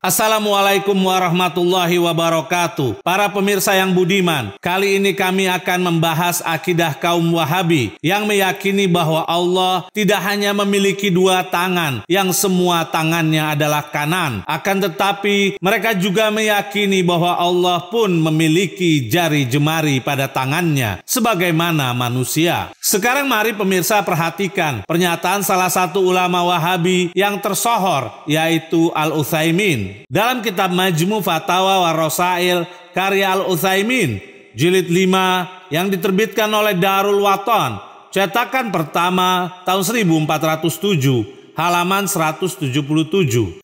Assalamualaikum warahmatullahi wabarakatuh. Para pemirsa yang budiman, kali ini kami akan membahas akidah kaum Wahabi yang meyakini bahwa Allah tidak hanya memiliki dua tangan yang semua tangannya adalah kanan, akan tetapi mereka juga meyakini bahwa Allah pun memiliki jari jemari pada tangannya sebagaimana manusia. Sekarang mari pemirsa perhatikan pernyataan salah satu ulama Wahabi yang tersohor, yaitu Al-Utsaimin. Dalam kitab Majmu' Fatawa wa Rasail karya Al-Utsaimin jilid 5 yang diterbitkan oleh Darul Waton, cetakan pertama tahun 1407, halaman 177.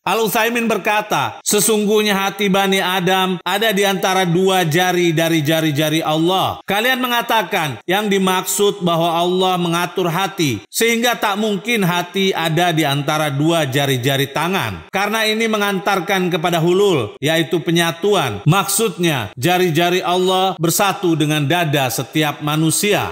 Al-Utsaimin berkata, sesungguhnya hati Bani Adam ada di antara dua jari dari jari-jari Allah. Kalian mengatakan yang dimaksud bahwa Allah mengatur hati, sehingga tak mungkin hati ada di antara dua jari-jari tangan. Karena ini mengantarkan kepada hulul, yaitu penyatuan. Maksudnya, jari-jari Allah bersatu dengan dada setiap manusia.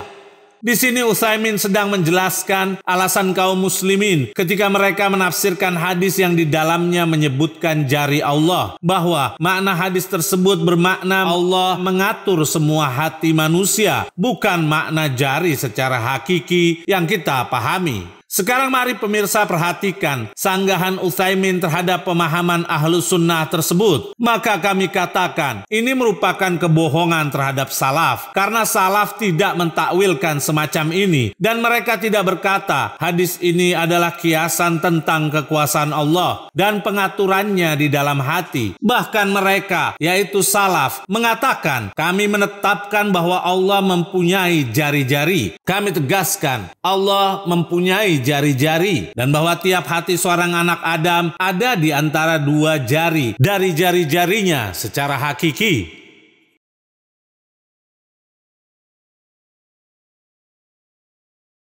Di sini Utsaimin sedang menjelaskan alasan kaum muslimin ketika mereka menafsirkan hadis yang di dalamnya menyebutkan jari Allah, bahwa makna hadis tersebut bermakna Allah mengatur semua hati manusia, bukan makna jari secara hakiki yang kita pahami. Sekarang mari pemirsa perhatikan sanggahan Utsaimin terhadap pemahaman Ahlus Sunnah tersebut. Maka kami katakan ini merupakan kebohongan terhadap salaf, karena salaf tidak mentakwilkan semacam ini, dan mereka tidak berkata hadis ini adalah kiasan tentang kekuasaan Allah dan pengaturannya di dalam hati. Bahkan mereka, yaitu salaf, mengatakan kami menetapkan bahwa Allah mempunyai jari-jari. Kami tegaskan Allah mempunyai jari-jari, dan bahwa tiap hati seorang anak Adam ada di antara dua jari dari jari-jarinya secara hakiki.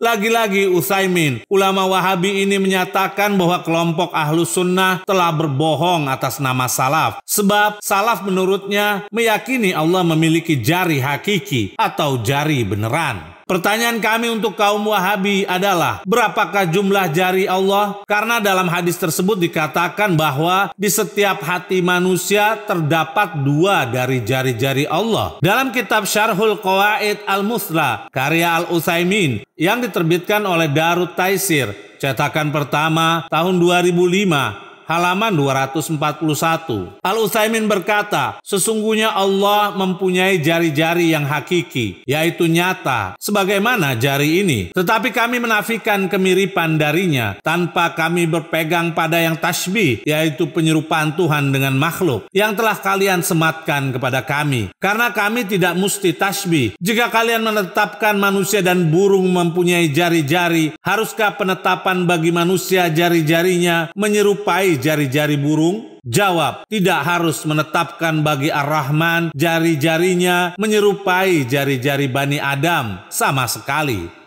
Lagi-lagi Utsaimin, ulama Wahabi ini menyatakan bahwa kelompok Ahlus Sunnah telah berbohong atas nama salaf, sebab salaf menurutnya meyakini Allah memiliki jari hakiki atau jari beneran. Pertanyaan kami untuk kaum Wahabi adalah, berapakah jumlah jari Allah? Karena dalam hadis tersebut dikatakan bahwa di setiap hati manusia terdapat dua dari jari-jari Allah. Dalam kitab Syarhul Qawaid Al-Muthla karya Al-Utsaimin yang diterbitkan oleh Darut Taisir, cetakan pertama tahun 2005, halaman 241. Al-Utsaimin berkata, sesungguhnya Allah mempunyai jari-jari yang hakiki, yaitu nyata, sebagaimana jari ini. Tetapi kami menafikan kemiripan darinya, tanpa kami berpegang pada yang tasbih, yaitu penyerupaan Tuhan dengan makhluk, yang telah kalian sematkan kepada kami. Karena kami tidak mesti tasbih. Jika kalian menetapkan manusia dan burung mempunyai jari-jari, haruskah penetapan bagi manusia jari-jarinya menyerupai jari-jari burung? Jawab, tidak harus menetapkan bagi Ar-Rahman jari-jarinya menyerupai jari-jari Bani Adam sama sekali.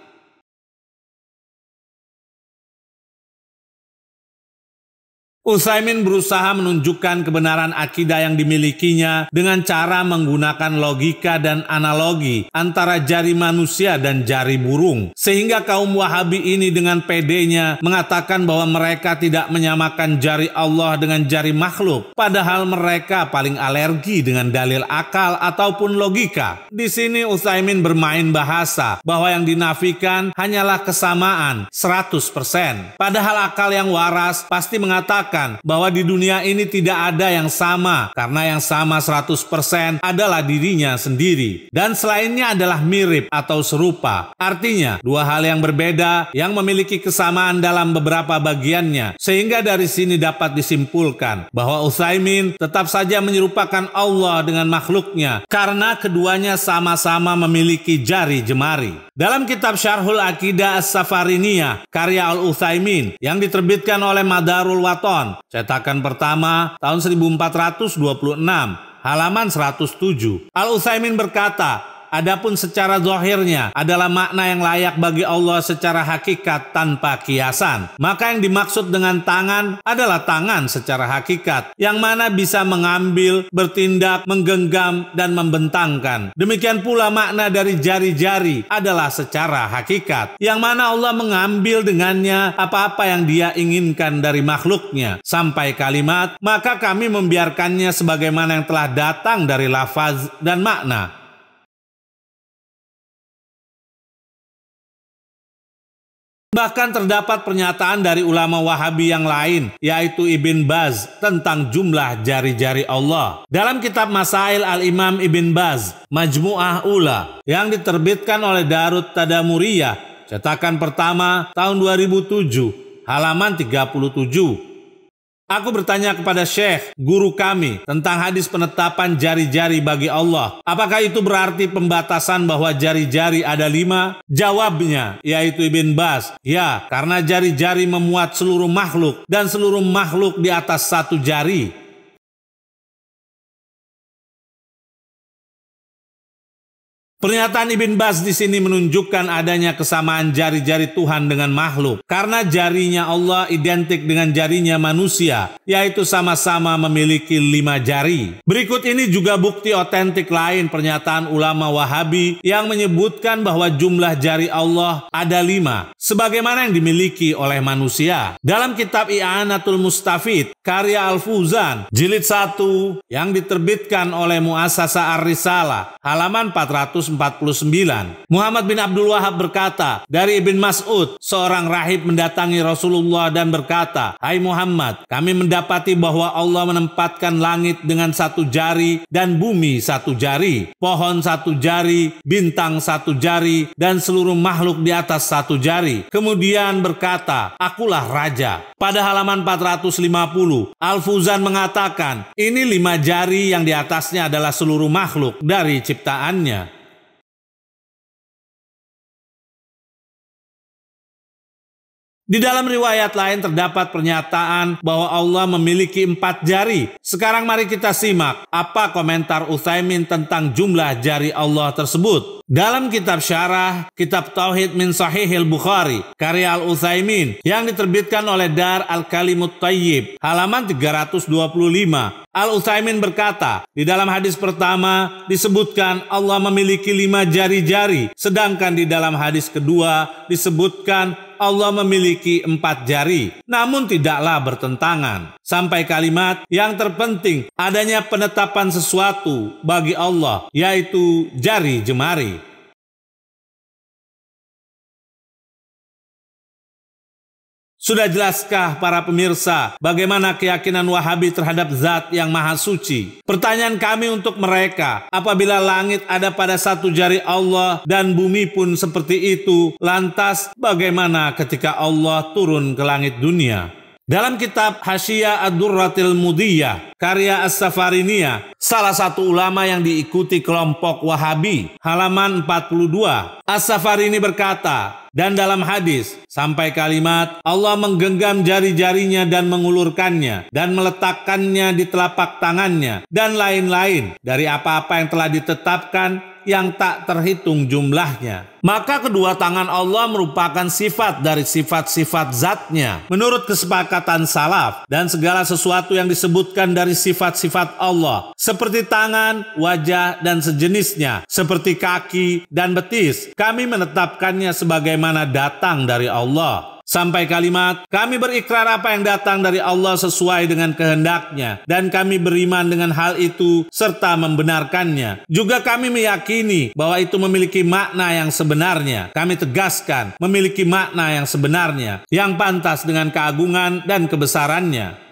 Utsaimin berusaha menunjukkan kebenaran akidah yang dimilikinya dengan cara menggunakan logika dan analogi antara jari manusia dan jari burung, sehingga kaum Wahabi ini dengan pedenya mengatakan bahwa mereka tidak menyamakan jari Allah dengan jari makhluk, padahal mereka paling alergi dengan dalil akal ataupun logika. Di sini Utsaimin bermain bahasa bahwa yang dinafikan hanyalah kesamaan 100%, padahal akal yang waras pasti mengatakan bahwa di dunia ini tidak ada yang sama, karena yang sama 100% adalah dirinya sendiri, dan selainnya adalah mirip atau serupa. Artinya, dua hal yang berbeda yang memiliki kesamaan dalam beberapa bagiannya, sehingga dari sini dapat disimpulkan bahwa Utsaimin tetap saja menyerupakan Allah dengan makhluknya, karena keduanya sama-sama memiliki jari jemari. Dalam kitab Syarhul Aqidah As-Safariniyah karya Al-Utsaimin yang diterbitkan oleh Madarul Waton, cetakan pertama tahun 1426, halaman 107. Al-Utsaimin berkata, Adapun secara zahirnya adalah makna yang layak bagi Allah secara hakikat tanpa kiasan. Maka yang dimaksud dengan tangan adalah tangan secara hakikat, yang mana bisa mengambil, bertindak, menggenggam, dan membentangkan. Demikian pula makna dari jari-jari adalah secara hakikat, yang mana Allah mengambil dengannya apa-apa yang Dia inginkan dari makhluknya. Sampai kalimat, maka kami membiarkannya sebagaimana yang telah datang dari lafaz dan makna. Bahkan terdapat pernyataan dari ulama Wahabi yang lain, yaitu Ibn Baz, tentang jumlah jari-jari Allah. Dalam kitab Masail Al-Imam Ibn Baz, Majmu'ah Ula, yang diterbitkan oleh Darut Tadamuriyah, cetakan pertama tahun 2007, halaman 37. Aku bertanya kepada Syekh, guru kami, tentang hadis penetapan jari-jari bagi Allah. Apakah itu berarti pembatasan bahwa jari-jari ada 5? Jawabnya, yaitu Ibn Baz, ya, karena jari-jari memuat seluruh makhluk, dan seluruh makhluk di atas satu jari. Pernyataan Ibn Baz di sini menunjukkan adanya kesamaan jari-jari Tuhan dengan makhluk, karena jarinya Allah identik dengan jarinya manusia, yaitu sama-sama memiliki 5 jari. Berikut ini juga bukti otentik lain pernyataan ulama Wahabi yang menyebutkan bahwa jumlah jari Allah ada 5, sebagaimana yang dimiliki oleh manusia. Dalam kitab I'anatul Mustafid, karya Al-Fuzan, jilid 1, yang diterbitkan oleh Muassasah Ar-Risalah, halaman 449. Muhammad bin Abdul Wahab berkata, dari Ibn Mas'ud, seorang rahib mendatangi Rasulullah dan berkata, "Hai Muhammad, kami mendapati bahwa Allah menempatkan langit dengan 1 jari dan bumi 1 jari, pohon 1 jari, bintang 1 jari, dan seluruh makhluk di atas 1 jari. Kemudian berkata, akulah raja." Pada halaman 450, Al-Fuzan mengatakan, ini 5 jari yang di atasnya adalah seluruh makhluk dari ciptaannya. Di dalam riwayat lain terdapat pernyataan bahwa Allah memiliki 4 jari. Sekarang mari kita simak apa komentar Utsaimin tentang jumlah jari Allah tersebut. Dalam kitab syarah, kitab Tauhid min Sahihil Bukhari, karya Al-Utsaimin yang diterbitkan oleh Dar Al-Kalimut Thayyib, halaman 325. Al-Utsaimin berkata, di dalam hadis pertama disebutkan Allah memiliki 5 jari-jari, sedangkan di dalam hadis kedua disebutkan Allah memiliki 4 jari, namun tidaklah bertentangan. Sampai kalimat yang terpenting adanya penetapan sesuatu bagi Allah, yaitu jari jemari. Sudah jelaskah para pemirsa bagaimana keyakinan Wahabi terhadap zat yang maha suci? Pertanyaan kami untuk mereka, apabila langit ada pada 1 jari Allah dan bumi pun seperti itu, lantas bagaimana ketika Allah turun ke langit dunia? Dalam kitab Hasyiyah Ad-Durratil Mudiyah, karya As-Safariniyah, salah satu ulama yang diikuti kelompok Wahabi, halaman 42, As-Safarini berkata, dan dalam hadis, sampai kalimat, Allah menggenggam jari-jarinya dan mengulurkannya, dan meletakkannya di telapak tangannya, dan lain-lain dari apa-apa yang telah ditetapkan, yang tak terhitung jumlahnya. Maka kedua tangan Allah merupakan sifat dari sifat-sifat zatnya menurut kesepakatan salaf, dan segala sesuatu yang disebutkan dari sifat-sifat Allah seperti tangan, wajah, dan sejenisnya, seperti kaki dan betis, kami menetapkannya sebagaimana datang dari Allah. Sampai kalimat, kami berikrar apa yang datang dari Allah sesuai dengan kehendaknya, dan kami beriman dengan hal itu serta membenarkannya. Juga kami meyakini bahwa itu memiliki makna yang sebenarnya. Kami tegaskan memiliki makna yang sebenarnya, yang pantas dengan keagungan dan kebesarannya.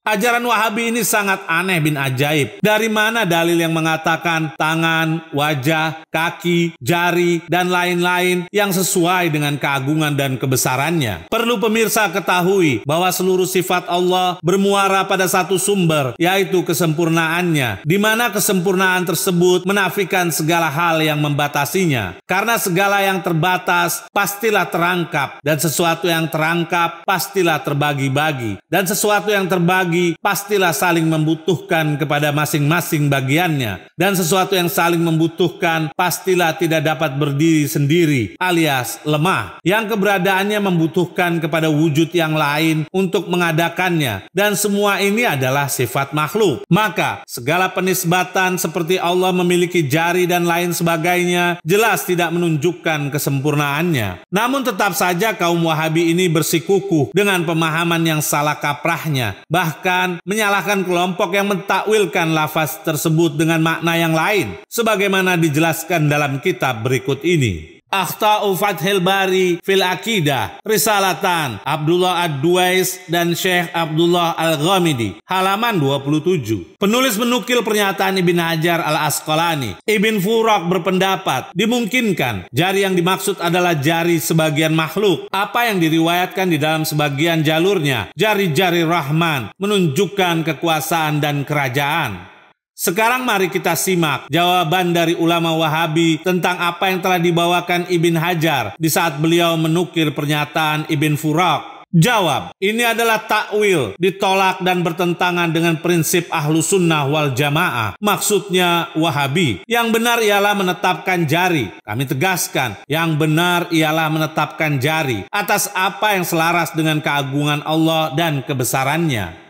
Ajaran Wahabi ini sangat aneh bin ajaib. Dari mana dalil yang mengatakan tangan, wajah, kaki, jari, dan lain-lain yang sesuai dengan keagungan dan kebesarannya? Perlu pemirsa ketahui bahwa seluruh sifat Allah bermuara pada satu sumber, yaitu kesempurnaannya, di mana kesempurnaan tersebut menafikan segala hal yang membatasinya. Karena segala yang terbatas pastilah terangkap, dan sesuatu yang terangkap pastilah terbagi-bagi, dan sesuatu yang terbagi dibagi, pastilah saling membutuhkan kepada masing-masing bagiannya. Dan sesuatu yang saling membutuhkan pastilah tidak dapat berdiri sendiri alias lemah, yang keberadaannya membutuhkan kepada wujud yang lain untuk mengadakannya, dan semua ini adalah sifat makhluk. Maka segala penisbatan seperti Allah memiliki jari dan lain sebagainya jelas tidak menunjukkan kesempurnaannya. Namun tetap saja kaum Wahabi ini bersikukuh dengan pemahaman yang salah kaprahnya, bahkan menyalahkan kelompok yang mentakwilkan lafaz tersebut dengan makna yang lain, sebagaimana dijelaskan dalam kitab berikut ini. Akhta'u Fathil Bari fil Aqidah, Risalatan Abdullah Ad-Duais dan Syekh Abdullah Al-Ghamidi, halaman 27. Penulis menukil pernyataan Ibn Hajar Al-Asqalani. Ibn Furak berpendapat dimungkinkan jari yang dimaksud adalah jari sebagian makhluk. Apa yang diriwayatkan di dalam sebagian jalurnya, jari-jari Rahman, menunjukkan kekuasaan dan kerajaan. Sekarang mari kita simak jawaban dari ulama Wahabi tentang apa yang telah dibawakan Ibn Hajar di saat beliau menukir pernyataan Ibn Furak. Jawab, ini adalah takwil, ditolak dan bertentangan dengan prinsip ahlu sunnah wal jamaah. Maksudnya Wahabi. Yang benar ialah menetapkan jari. Kami tegaskan, yang benar ialah menetapkan jari atas apa yang selaras dengan keagungan Allah dan kebesarannya.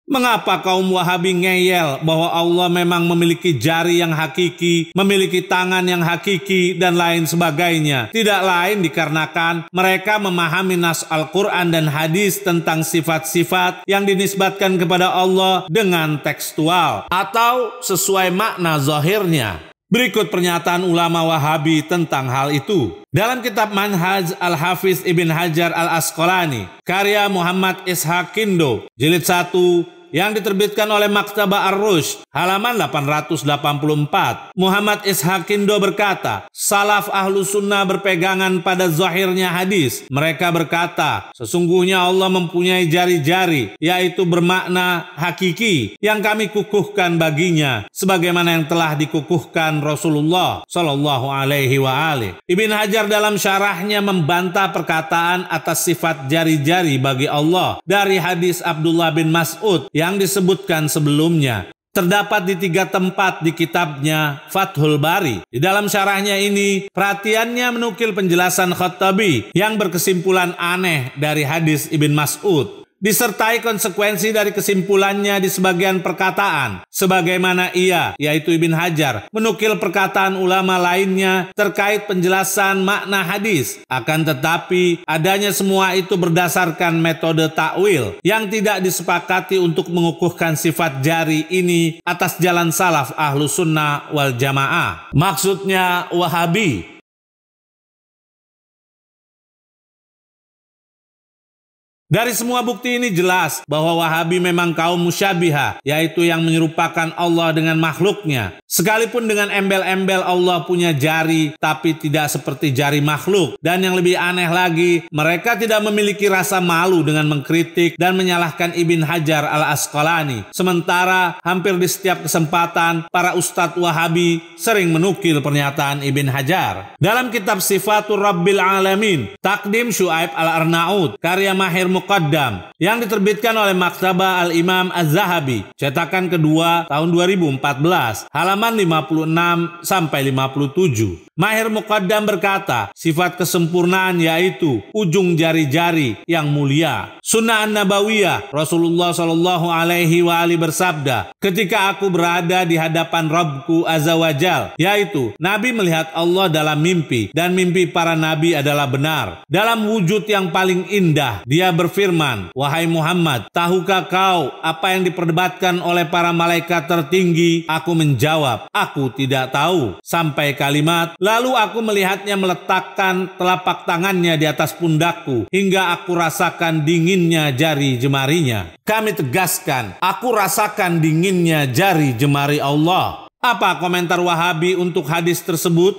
Mengapa kaum Wahabi ngeyel bahwa Allah memang memiliki jari yang hakiki, memiliki tangan yang hakiki, dan lain sebagainya? Tidak lain dikarenakan mereka memahami nas Al-Quran dan hadis tentang sifat-sifat yang dinisbatkan kepada Allah dengan tekstual atau sesuai makna zahirnya. Berikut pernyataan ulama Wahabi tentang hal itu. Dalam kitab Manhaj Al-Hafiz Ibn Hajar Al-Asqalani, karya Muhammad Ishaq Kindo, jilid 1, yang diterbitkan oleh Maktabah Ar-Rushd, halaman 884. Muhammad Ishaq Kindo berkata, salaf ahlu sunnah berpegangan pada zahirnya hadis. Mereka berkata, sesungguhnya Allah mempunyai jari-jari, yaitu bermakna hakiki, yang kami kukuhkan baginya, sebagaimana yang telah dikukuhkan Rasulullah Shallallahu Alaihi Wasallam. Ibn Hajar dalam syarahnya membantah perkataan atas sifat jari-jari bagi Allah dari hadis Abdullah bin Mas'ud yang disebutkan sebelumnya. Terdapat di 3 tempat di kitabnya Fathul Bari. Di dalam syarahnya ini, perhatiannya menukil penjelasan Khattabi yang berkesimpulan aneh dari hadis Ibn Mas'ud, disertai konsekuensi dari kesimpulannya di sebagian perkataan, sebagaimana ia, yaitu Ibn Hajar, menukil perkataan ulama lainnya terkait penjelasan makna hadis. Akan tetapi, adanya semua itu berdasarkan metode takwil yang tidak disepakati untuk mengukuhkan sifat jari ini atas jalan salaf ahlu sunnah wal jamaah. Maksudnya Wahabi. Dari semua bukti ini jelas bahwa Wahabi memang kaum musyabihah, yaitu yang menyerupakan Allah dengan makhluknya. Sekalipun dengan embel-embel Allah punya jari, tapi tidak seperti jari makhluk. Dan yang lebih aneh lagi, mereka tidak memiliki rasa malu dengan mengkritik dan menyalahkan Ibn Hajar Al-Asqalani. Sementara hampir di setiap kesempatan, para ustadz Wahabi sering menukil pernyataan Ibn Hajar. Dalam kitab Sifatur Rabbil Alamin, Takdim Syuaib Al-Arnaud, karya Mahir Muqaddam, yang diterbitkan oleh Maktabah Al-Imam Az-Zahabi, cetakan kedua tahun 2014, halaman 56 sampai 57. Mahir Muqaddam berkata, sifat kesempurnaan yaitu ujung jari-jari yang mulia. Sunnah An-Nabawiyah, Rasulullah Shallallahu Alaihi Wasallam bersabda, ketika aku berada di hadapan Rabbku Azza wa Jal, yaitu Nabi melihat Allah dalam mimpi, dan mimpi para Nabi adalah benar. Dalam wujud yang paling indah, dia berfirman, wahai Muhammad, tahukah kau apa yang diperdebatkan oleh para malaikat tertinggi? Aku menjawab, aku tidak tahu. Sampai kalimat, lalu aku melihatnya meletakkan telapak tangannya di atas pundakku, hingga aku rasakan dinginnya jari jemarinya. Kami tegaskan, aku rasakan dinginnya jari jemari Allah. Apa komentar Wahabi untuk hadis tersebut?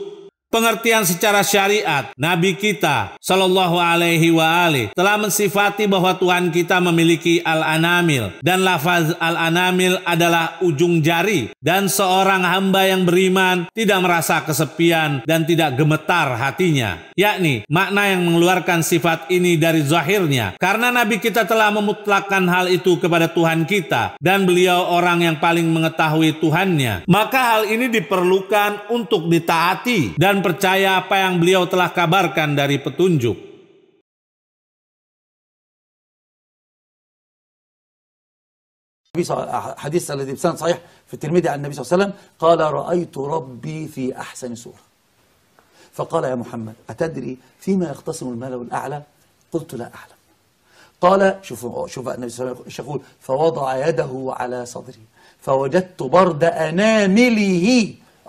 Pengertian secara syariat, Nabi kita Shallallahu Alaihi Wasallam telah mensifati bahwa Tuhan kita memiliki al-anamil, dan lafaz al-anamil adalah ujung jari, dan seorang hamba yang beriman tidak merasa kesepian dan tidak gemetar hatinya, yakni makna yang mengeluarkan sifat ini dari zahirnya, karena Nabi kita telah memutlakkan hal itu kepada Tuhan kita, dan beliau orang yang paling mengetahui Tuhannya. Maka hal ini diperlukan untuk ditaati dan percaya apa yang beliau telah kabarkan dari petunjuk. حديث الذي بسند صحيح في الترمذي عن النبي صلى الله عليه وسلم قال رأيت ربي في أحسن صورة فقال يا محمد أتدري فيما يختصم الملأ الأعلى قلت لا أعلم قال شوف النبي صلى الله عليه وسلم يقول فوضع يده على صدري فوجدت برد أنامله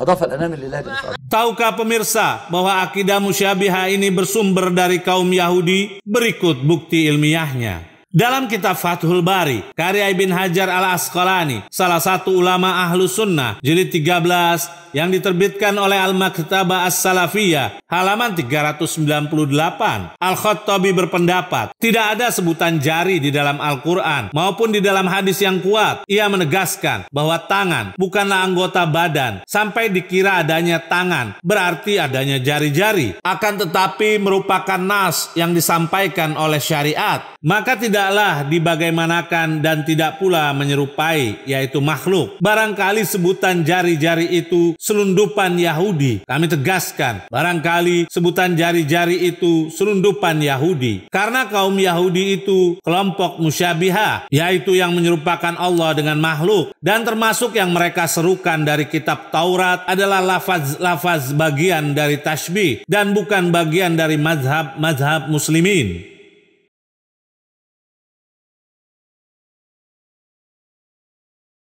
أضاف الأنامل لله. Tahukah pemirsa bahwa akidah musyabihah ini bersumber dari kaum Yahudi? Berikut bukti ilmiahnya. Dalam kitab Fathul Bari, karya Ibn Hajar al-Asqalani, salah satu ulama ahlu sunnah, jilid 13, yang diterbitkan oleh Al-Maktabah As-Salafiyah, halaman 398, Al-Khattabi berpendapat, tidak ada sebutan jari di dalam Al-Quran, maupun di dalam hadis yang kuat. Ia menegaskan bahwa tangan bukanlah anggota badan, sampai dikira adanya tangan, berarti adanya jari-jari. Akan tetapi merupakan nas yang disampaikan oleh syariat, maka tidaklah dibagaimanakan dan tidak pula menyerupai, yaitu makhluk. Barangkali sebutan jari-jari itu selundupan Yahudi. Kami tegaskan, barangkali sebutan jari-jari itu selundupan Yahudi. Karena kaum Yahudi itu kelompok musyabihah, yaitu yang menyerupakan Allah dengan makhluk. Dan termasuk yang mereka serukan dari kitab Taurat adalah lafaz-lafaz bagian dari tasbih dan bukan bagian dari mazhab muslimin.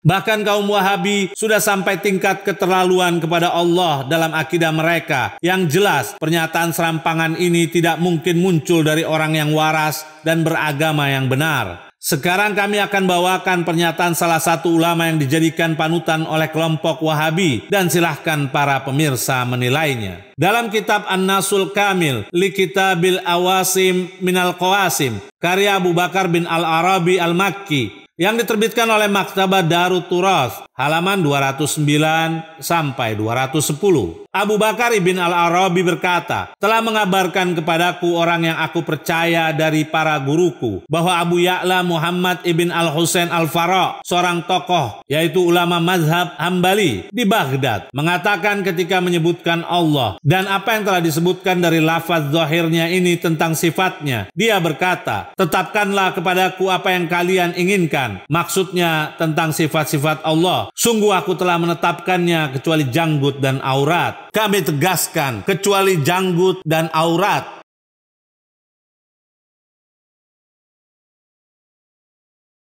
Bahkan kaum Wahabi sudah sampai tingkat keterlaluan kepada Allah dalam akidah mereka. Yang jelas, pernyataan serampangan ini tidak mungkin muncul dari orang yang waras dan beragama yang benar. Sekarang kami akan bawakan pernyataan salah satu ulama yang dijadikan panutan oleh kelompok Wahabi, dan silahkan para pemirsa menilainya. Dalam kitab An-Nasul Kamil li Kitabil Awasim Minal Qawasim, karya Abu Bakar bin Al-Arabi Al-Makki, yang diterbitkan oleh Maktabah Darut Turas, halaman 209 sampai 210. Abu Bakar ibn Al-Arabi berkata, telah mengabarkan kepadaku orang yang aku percaya dari para guruku, bahwa Abu Ya'la Muhammad ibn Al-Husain Al-Fara, seorang tokoh, yaitu ulama mazhab Hambali di Baghdad, mengatakan ketika menyebutkan Allah dan apa yang telah disebutkan dari lafaz zahirnya ini tentang sifatnya, dia berkata, tetapkanlah kepadaku apa yang kalian inginkan. Maksudnya tentang sifat-sifat Allah. Sungguh aku telah menetapkannya kecuali janggut dan aurat. Kami tegaskan, kecuali janggut dan aurat.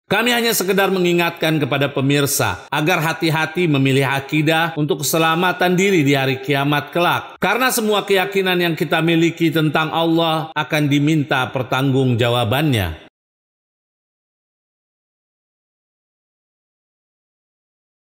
Kami hanya sekedar mengingatkan kepada pemirsa agar hati-hati memilih akidah untuk keselamatan diri di hari kiamat kelak. Karena semua keyakinan yang kita miliki tentang Allah akan diminta pertanggungjawabannya.